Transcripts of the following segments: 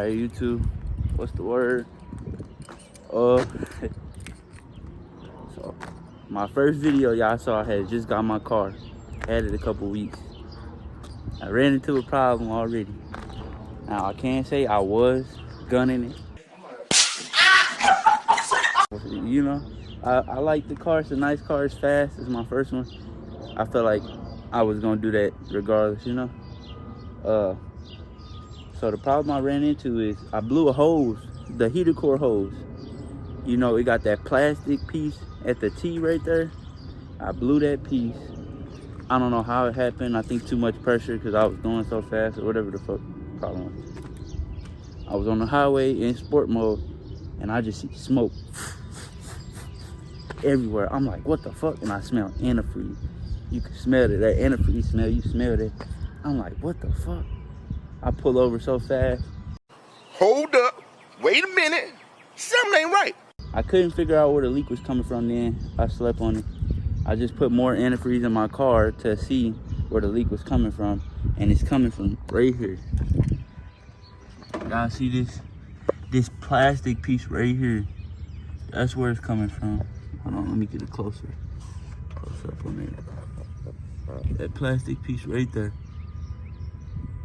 Alright, YouTube, what's the word? So my first video y'all saw, I had just got my car. Had it a couple weeks. I ran into a problem already. Now I can't say I was gunning it. You know, I like the car. It's a nice car. It's fast. It's my first one. I felt like I was gonna do that regardless, you know. So the problem I ran into is I blew a hose, the heater core hose. You know, it got that plastic piece at the T right there. I blew that piece. I don't know how it happened. I think too much pressure because I was going so fast or whatever the fuck problem was. I was on the highway in sport mode and I just see smoke everywhere. I'm like, what the fuck? And I smell antifreeze. You can smell it, that antifreeze smell, you smell it. I'm like, what the fuck? I pull over so fast. Hold up, wait a minute, something ain't right. I couldn't figure out where the leak was coming from then. I slept on it. I just put more antifreeze in my car to see where the leak was coming from. And it's coming from right here. Y'all see this? This plastic piece right here. That's where it's coming from. Hold on, let me get it closer. Close up on there. That plastic piece right there.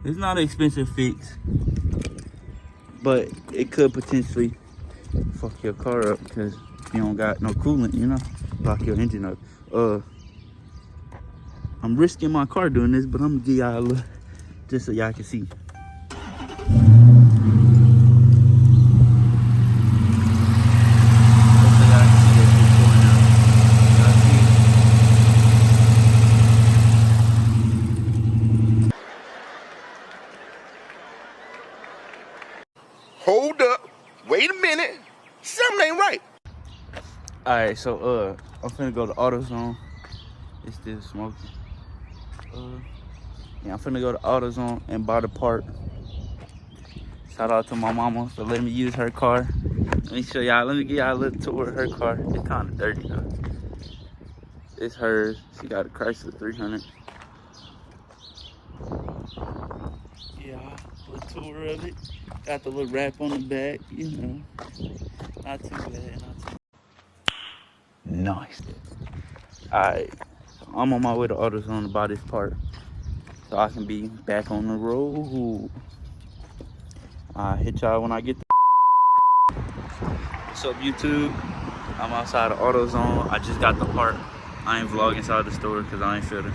It's not an expensive fix, but it could potentially fuck your car up because you don't got no coolant, you know, lock your engine up. I'm risking my car doing this, but I'm gonna give y'all a look just so y'all can see. Hold up, wait a minute, something ain't right. Alright, so I'm finna go to AutoZone. It's still smoking. Yeah, I'm finna go to AutoZone and buy the part. Shout out to my mama for letting me use her car. Let me show y'all, let me give y'all a little tour of her car. It's kinda dirty though. It's hers. She got a Chrysler 300. Yeah, a little tour of it. Got the little wrap on the back, you know. Not too bad, not too nice. Alright, so I'm on my way to AutoZone to buy this part so I can be back on the road. I'll hit y'all when I get there. What's up, YouTube? I'm outside of AutoZone. I just got the part. I ain't vlogging inside the store because I ain't feel the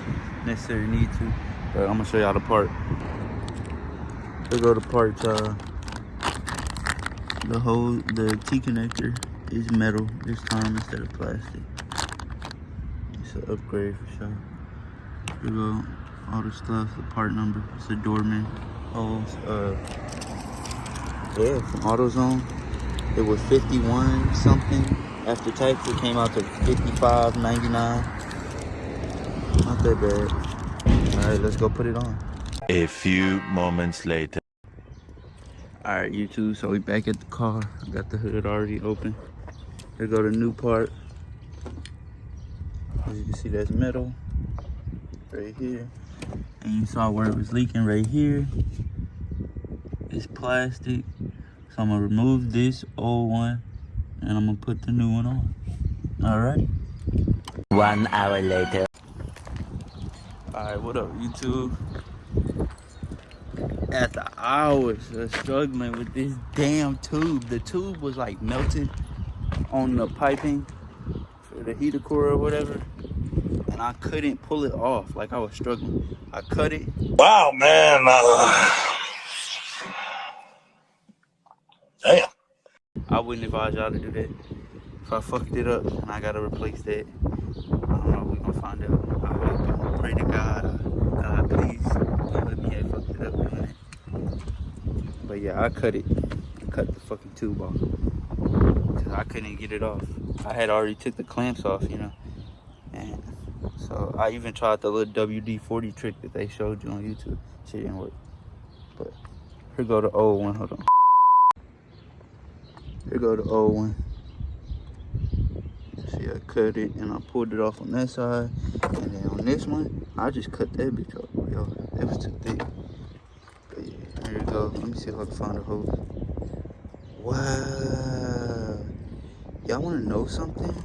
necessary need to, but I'm gonna show y'all the part. Here go the parts. The T connector is metal this time instead of plastic. It's an upgrade for sure. Here go all the stuff, the part number. It's a doorman hose. Yeah, from AutoZone. It was 51 something. After tax, it came out to 55.99. Not that bad. All right, let's go put it on. A few moments later. All right, YouTube, so we back at the car. I got the hood already open. Here go the new part. As you can see, that's metal right here. And you saw where it was leaking right here. It's plastic. So I'm gonna remove this old one and I'm gonna put the new one on. All right. 1 hour later. All right, what up, YouTube? After hours of struggling with this damn tube, the tube was like melted on the piping for the heater core or whatever, and I couldn't pull it off. Like I was struggling. I cut it. Wow, man. Damn. I wouldn't advise y'all to do that. If I fucked it up and I gotta replace that, I don't know. We gonna find out. I hope and pray to God. God, please don't let me have fucked it up doing it. But yeah, I cut it. I cut the fucking tube off because I couldn't get it off. I had already took the clamps off, you know. And so I even tried the little WD-40 trick that they showed you on YouTube. Shit didn't work. But here go the old one. Hold on. Here go the old one. See, I cut it and I pulled it off on that side. And then on this one, I just cut that bitch off. Yo, it was too thick. But yeah, here we go. Let me see if I can find a hose. Wow. Y'all wanna know something?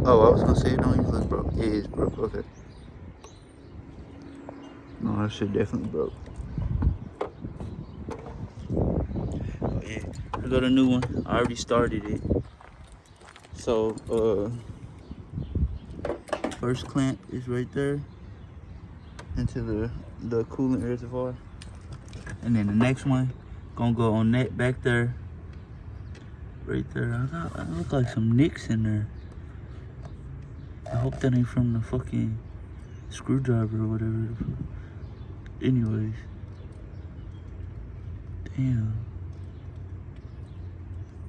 Oh, I was gonna say it don't even look broke. It is broke, okay. No, that shit definitely broke. Oh yeah, I got a new one. I already started it. So, first clamp is right there into the coolant reservoir. And then the next one gonna go on that back there. Right there. I look like some nicks in there. I hope that ain't from the fucking screwdriver or whatever. Anyways. Damn.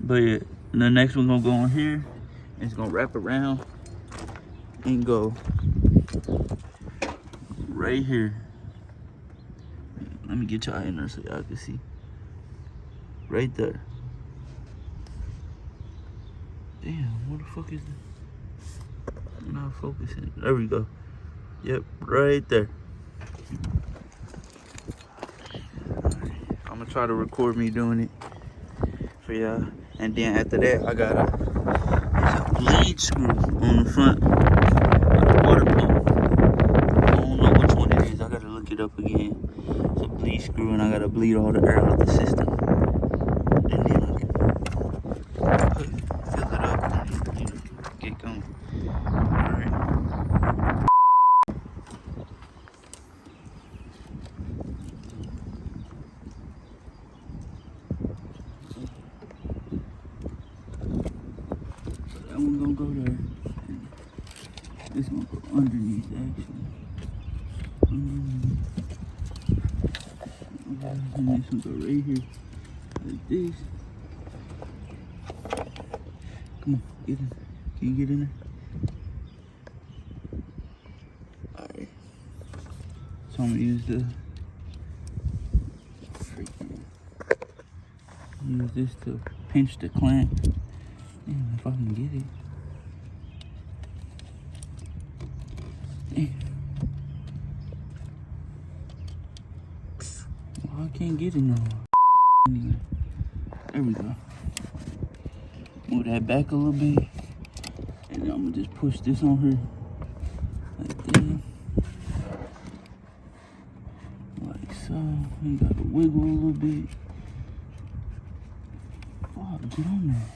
But yeah, the next one gonna go on here. And it's gonna wrap around and go right here. Let me get y'all in there so y'all can see. Right there. Damn, what the fuck is that? I'm not focusing. There we go. Yep, right there. I'm gonna try to record me doing it for y'all. And then after that, I got a bleed screw on the front of the water pump. I don't know which one it is. I gotta look it up again. It's a bleed screw, and I gotta bleed all the air out the system. And then I can fill it up and, you know, get going. Alright. That one gonna go there. This one go underneath, actually. Underneath. And this one go right here. Like this. Come on, get in. Can you get in there? Alright. So I'm gonna use this to pinch the clamp. Damn, if I can get it. Damn. Well, I can't get it no more. There we go. Move that back a little bit. And then I'm gonna just push this on her. Like that. Like so. You gotta wiggle a little bit. Fuck, get on there.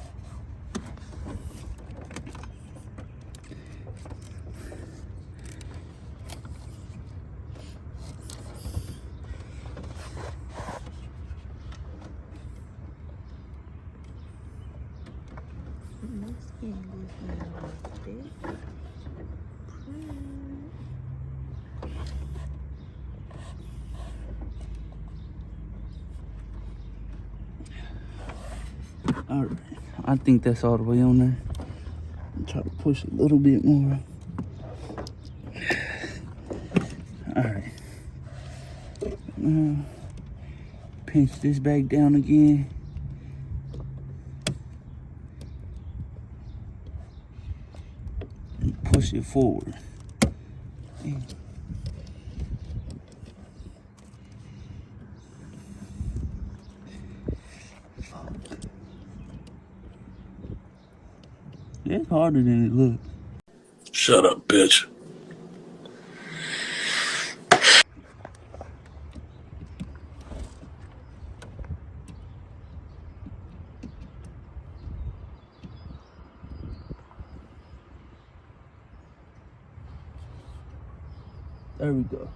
Alright, I think that's all the way on there. I'll try to push a little bit more. Alright. Now, pinch this back down again. And push it forward. It's harder than it looks. Shut up, bitch. There we go.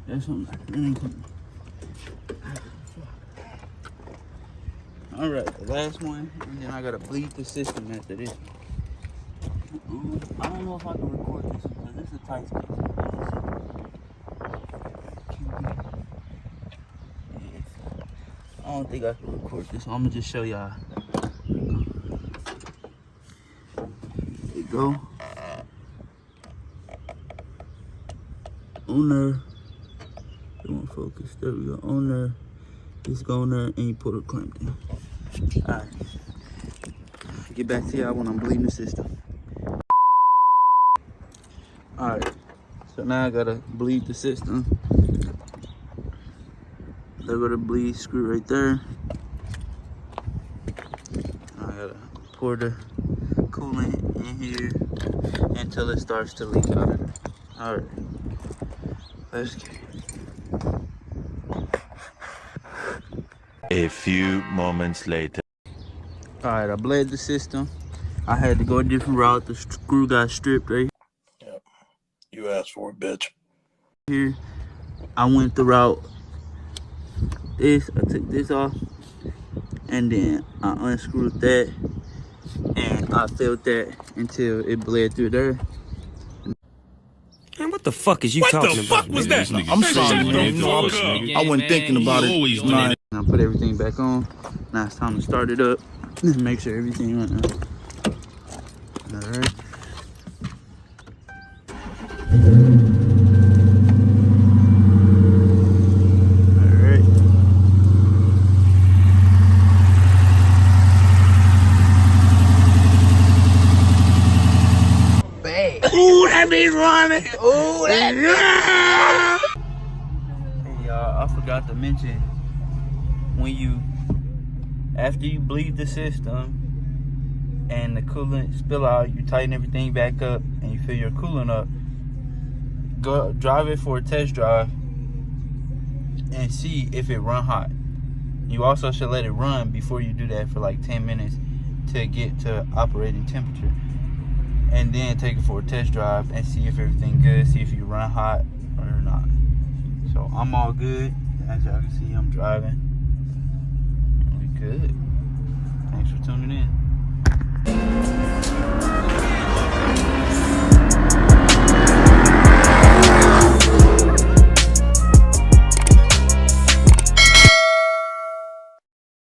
That's something. All right, the last one, and then I gotta bleed the system after this. I don't know if I can record this because this is a tight space. I don't think I can record this, so I'm gonna just show y'all. go. On there. It won't focus. There we go. On there. Just go on there and you put a clamp down. Alright. Get back to y'all when I'm bleeding the system. Alright. So now I gotta bleed the system. There go the bleed screw right there. I gotta pour the coolant in here until it starts to leak out of there. Alright. Let's get it. A few moments later. Alright, I bled the system. I had to go a different route. The screw got stripped right Yep. You asked for it, bitch. here. I went the route this. I took this off. And then I unscrewed that. And I filled that until it bled through there. Man, what the fuck is you talking about? What the fuck was that? I'm sorry, man. I wasn't thinking about it. Nah. I put everything back on. Now it's time to start it up. Make sure everything went up. Alright. Alright. Ooh, that be running. Ooh, that Hey y'all, I forgot to mention, after you bleed the system and the coolant spill out, you tighten everything back up and you fill your coolant up. Go drive it for a test drive and see if it run hot. You also should let it run before you do that for like 10 minutes to get to operating temperature. And then take it for a test drive and see if everything good, see if you run hot or not. So I'm all good. As y'all can see, I'm driving. We good. Thanks for tuning in.